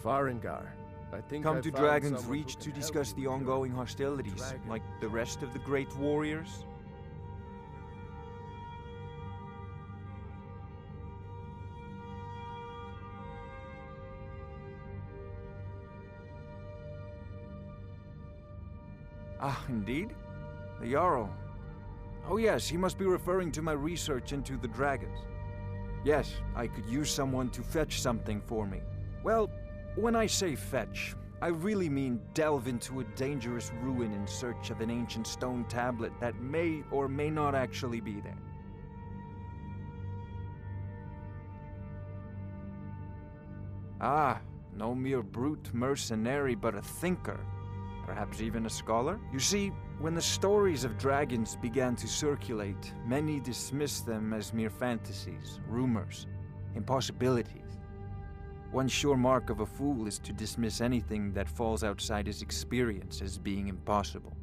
Farengar. I think Come I to found Dragon's someone who Reach can to help discuss you the with your ongoing hostilities, dragon. like the rest of the great warriors? Ah, indeed? The Jarl. Oh yes, he must be referring to my research into the dragons. Yes, I could use someone to fetch something for me. Well, when I say fetch, I really mean delve into a dangerous ruin in search of an ancient stone tablet that may or may not actually be there. Ah, no mere brute mercenary, but a thinker. Perhaps even a scholar? You see, when the stories of dragons began to circulate, many dismissed them as mere fantasies, rumors, impossibilities. One sure mark of a fool is to dismiss anything that falls outside his experience as being impossible.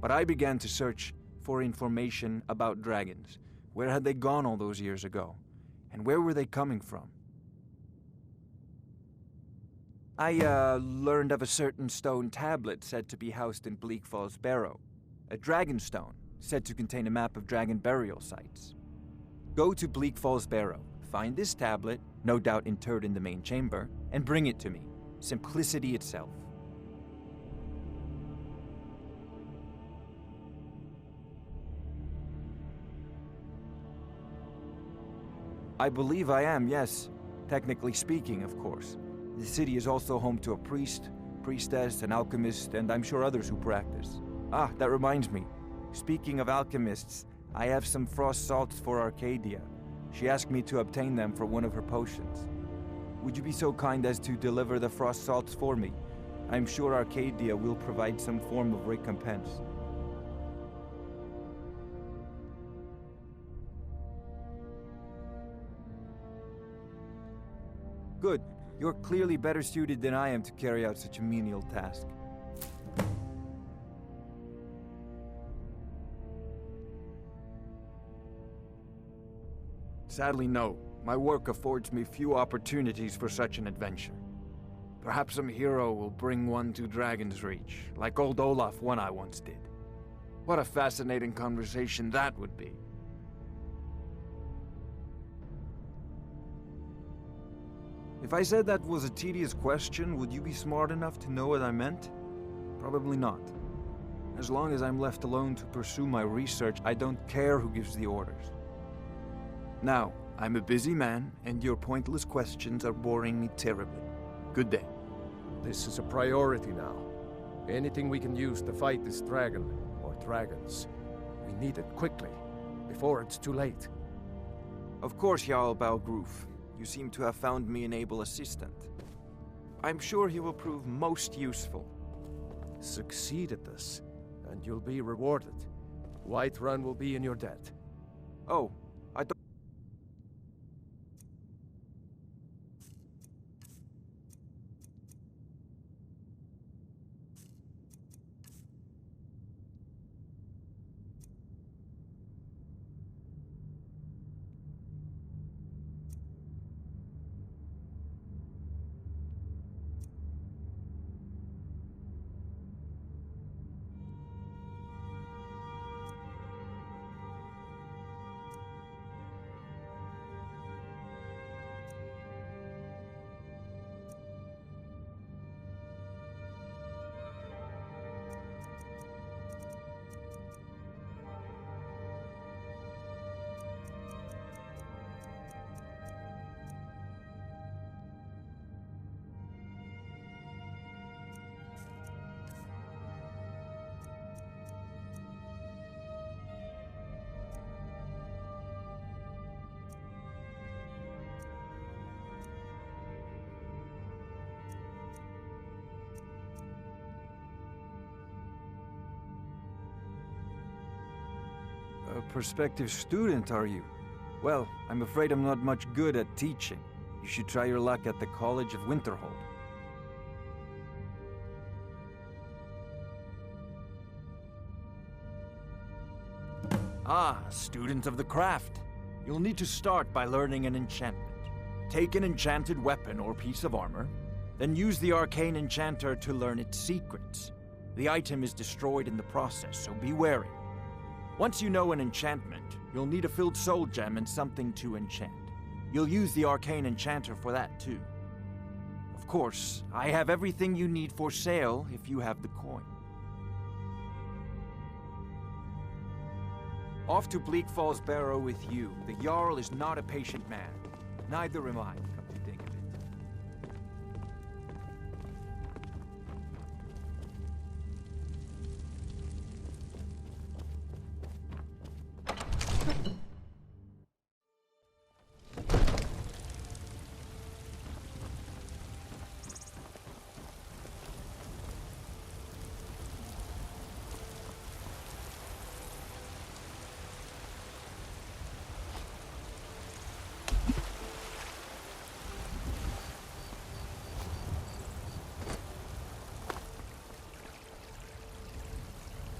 But I began to search for information about dragons. Where had they gone all those years ago? And where were they coming from? I learned of a certain stone tablet said to be housed in Bleak Falls Barrow. A dragon stone, said to contain a map of dragon burial sites. Go to Bleak Falls Barrow, find this tablet, no doubt interred in the main chamber, and bring it to me. Simplicity itself. I believe I am, yes. Technically speaking, of course. The city is also home to a priest, priestess, an alchemist, and I'm sure others who practice. Ah, that reminds me. Speaking of alchemists, I have some frost salts for Arcadia. She asked me to obtain them for one of her potions. Would you be so kind as to deliver the frost salts for me? I'm sure Arcadia will provide some form of recompense. Good. You're clearly better suited than I am to carry out such a menial task. Sadly, no. My work affords me few opportunities for such an adventure. Perhaps some hero will bring one to Dragon's Reach, like old Olaf one I once did. What a fascinating conversation that would be. If I said that was a tedious question, would you be smart enough to know what I meant? Probably not. As long as I'm left alone to pursue my research, I don't care who gives the orders. Now, I'm a busy man, and your pointless questions are boring me terribly. Good day. This is a priority now. Anything we can use to fight this dragon, or dragons. We need it quickly, before it's too late. Of course, Jarl Balgruf. You seem to have found me an able assistant. I'm sure he will prove most useful. Succeed at this, and you'll be rewarded. Whiterun will be in your debt. Oh, I don't... A prospective student, are you? Well, I'm afraid I'm not much good at teaching. You should try your luck at the College of Winterhold. Ah, student of the craft. You'll need to start by learning an enchantment. Take an enchanted weapon or piece of armor, Then use the Arcane Enchanter to learn its secrets. The item is destroyed in the process, so be wary. Once you know an enchantment, you'll need a filled soul gem and something to enchant. You'll use the Arcane Enchanter for that too. Of course, I have everything you need for sale if you have the coin. Off to Bleak Falls Barrow with you. The Jarl is not a patient man. Neither am I, come to think of it.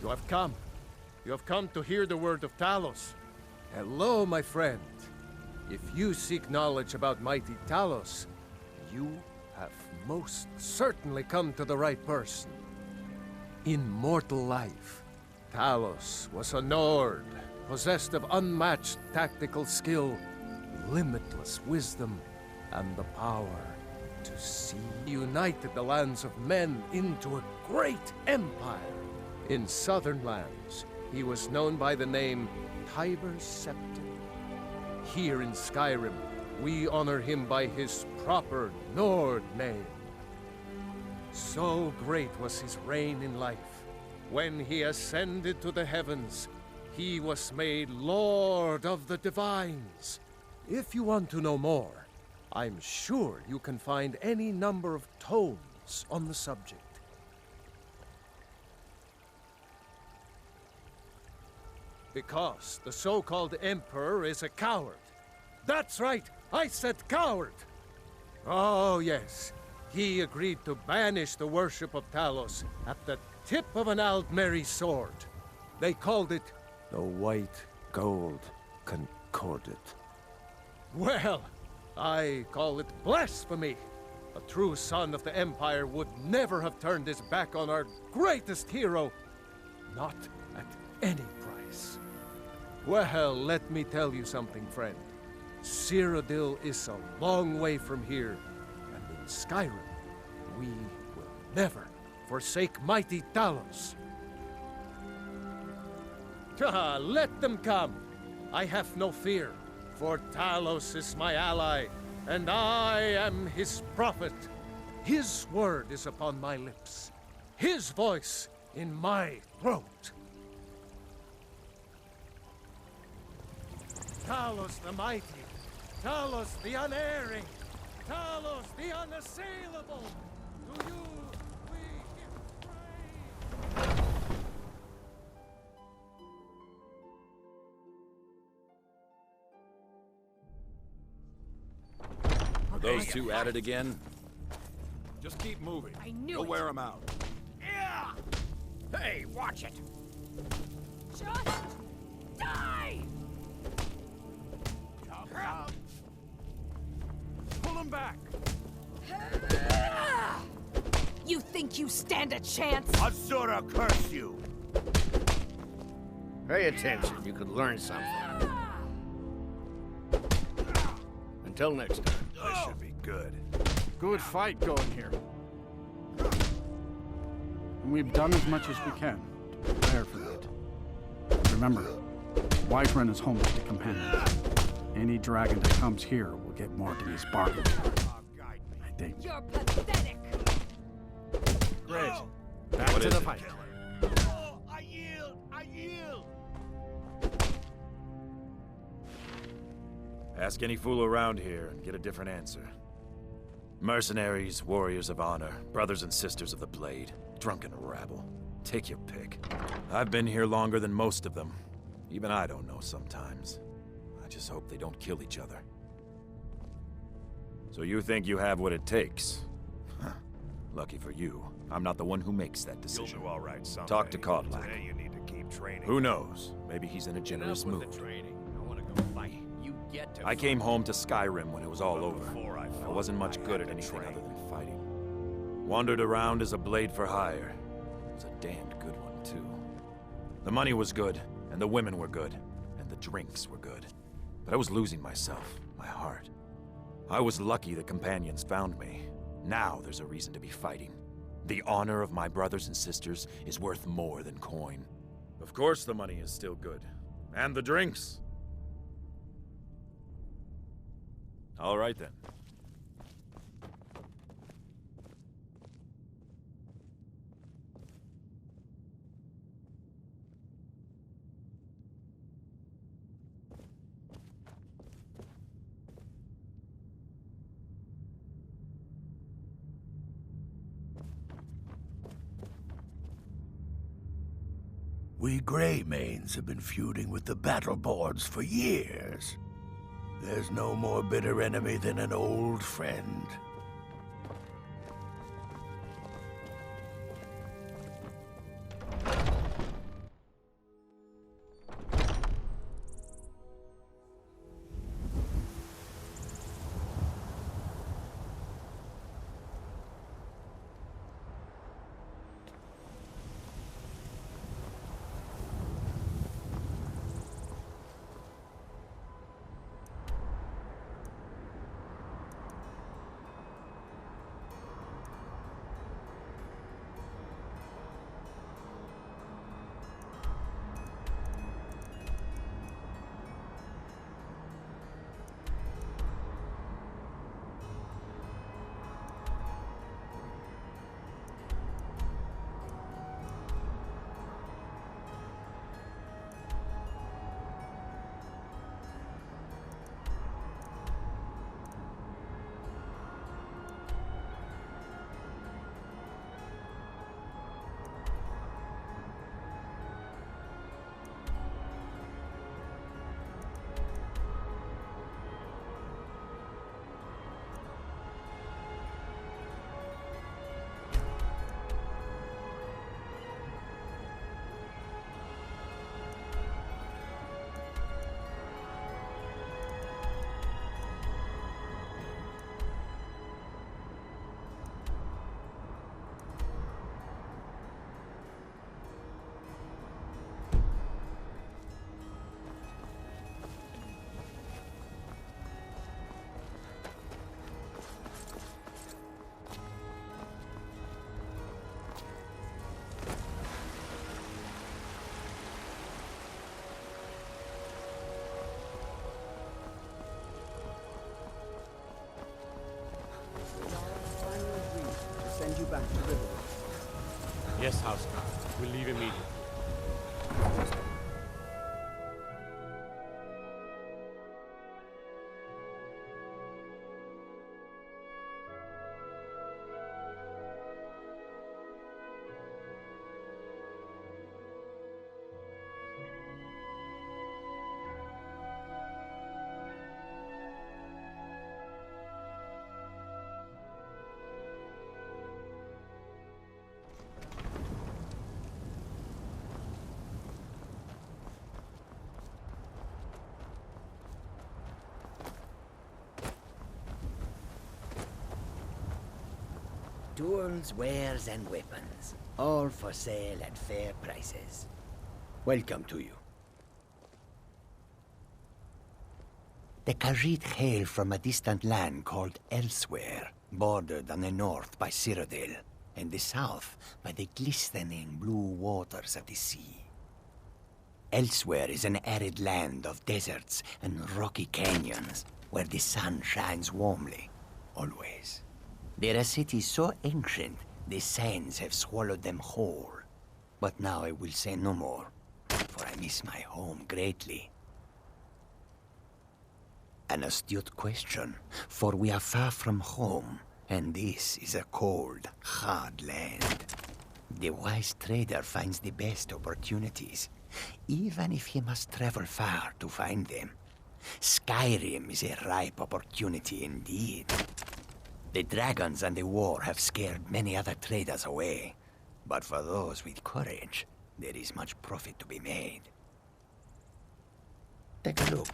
You have come. You have come to hear the word of Talos. Hello, my friend. If you seek knowledge about mighty Talos, you have most certainly come to the right person. In mortal life, Talos was a Nord, possessed of unmatched tactical skill, limitless wisdom, and the power to see. He united the lands of men into a great empire. In southern lands, he was known by the name Tiber Septim. Here in Skyrim, we honor him by his proper Nord name. So great was his reign in life. When he ascended to the heavens, he was made Lord of the Divines. If you want to know more, I'm sure you can find any number of tomes on the subject. Because the so-called Emperor is a coward. That's right, I said coward! Oh yes, he agreed to banish the worship of Talos at the tip of an Aldmeri sword. They called it the White Gold Concordat. Well, I call it blasphemy. A true son of the Empire would never have turned his back on our greatest hero. Not at any price. Well, let me tell you something, friend. Cyrodiil is a long way from here, and in Skyrim, we will never forsake mighty Talos. Let them come. I have no fear, for Talos is my ally, and I am his prophet. His word is upon my lips, his voice in my throat. Talos the mighty, Talos the unerring, Talos the unassailable. To you we give praise. Are those two at it again? Just keep moving. I knew You'll it. wear them out. Yeah! Hey, watch it! Just die! Pull him back! You think you stand a chance? Azura curse you! Pay attention, you could learn something. Until next time. This should be good. Good fight going here. And we've done as much as we can to prepare for that. Remember, Whiterun is home to the companion. Any dragon that comes here will get marked in his bargain. I think. You're pathetic! Great. Back What to is the it? fight. Oh, I yield! I yield! Ask any fool around here and get a different answer. Mercenaries, warriors of honor, brothers and sisters of the blade, drunken rabble. Take your pick. I've been here longer than most of them. Even I don't know sometimes. I just hope they don't kill each other. So you think you have what it takes? Huh. Lucky for you, I'm not the one who makes that decision. You'll do all right someday. Talk to Kodlak. Today you need to keep training. Who knows? Maybe he's in a generous Enough mood. with the training. I want to go fight. You get to I came home to Skyrim when it was all But over. before I I fought, wasn't much I good had at to anything train. other than fighting. Wandered around as a blade for hire. It was a damned good one, too. The money was good, and the women were good, and the drinks were good. But I was losing myself, my heart. I was lucky the companions found me. Now there's a reason to be fighting. The honor of my brothers and sisters is worth more than coin. Of course the money is still good. And the drinks. All right then. We Greymanes have been feuding with the Battleboards for years. There's no more bitter enemy than an old friend. Send you back to Riverwood. Yes, Houseguard. We'll leave immediately. Tools, wares, and weapons, all for sale at fair prices. Welcome to you. The Khajiit hail from a distant land called Elsewhere, bordered on the north by Cyrodiil, and the south by the glistening blue waters of the sea. Elsewhere is an arid land of deserts and rocky canyons, where the sun shines warmly, always. They're a city so ancient, the sands have swallowed them whole. But now I will say no more, for I miss my home greatly. An astute question, for we are far from home, and this is a cold, hard land. The wise trader finds the best opportunities, even if he must travel far to find them. Skyrim is a ripe opportunity indeed. The dragons and the war have scared many other traders away, but for those with courage, there is much profit to be made. Take a look.